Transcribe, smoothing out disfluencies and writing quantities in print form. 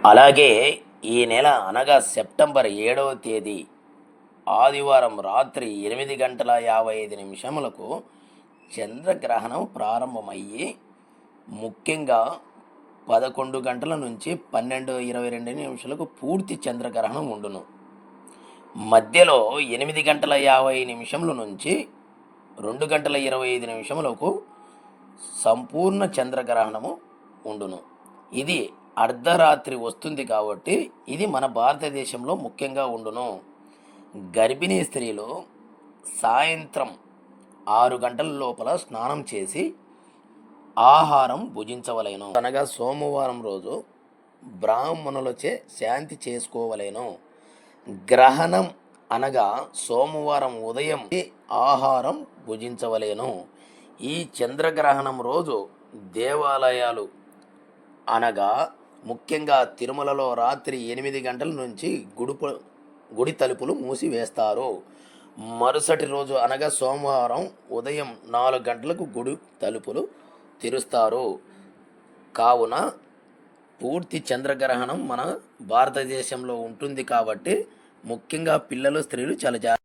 అలాగే ఈ నెల అనగా సెప్టెంబర్ 7వ తేదీ ఆదివారం రాత్రి 8:55 చంద్రగ్రహణం ప్రారంభమయ్యి ముఖ్యంగా 11 గంటల నుంచి 12:22 పూర్తి చంద్రగ్రహణం ఉండును. మధ్యలో 8:50 నుంచి 2:25 సంపూర్ణ చంద్రగ్రహణము ఉండును. ఇది అర్ధరాత్రి వస్తుంది కాబట్టి ఇది మన భారతదేశంలో ముఖ్యంగా ఉండును. గర్భిణీ స్త్రీలు సాయంత్రం 6 గంటల లోపల స్నానం చేసి ఆహారం భుజించవలేను. అనగా సోమవారం రోజు బ్రాహ్మణులచే శాంతి చేసుకోవలేను. గ్రహణం అనగా సోమవారం ఉదయం ఆహారం భుజించవలేను. ఈ చంద్రగ్రహణం రోజు దేవాలయాలు అనగా ముఖ్యంగా తిరుమలలో రాత్రి 8 గంటల నుంచి గుడి తలుపులు మూసివేస్తారు. మరుసటి రోజు అనగా సోమవారం ఉదయం 4 గంటలకు గుడి తలుపులు తెరుస్తారు. కావున పూర్తి చంద్రగ్రహణం మన భారతదేశంలో ఉంటుంది కాబట్టి ముఖ్యంగా పిల్లలు స్త్రీలు చాలా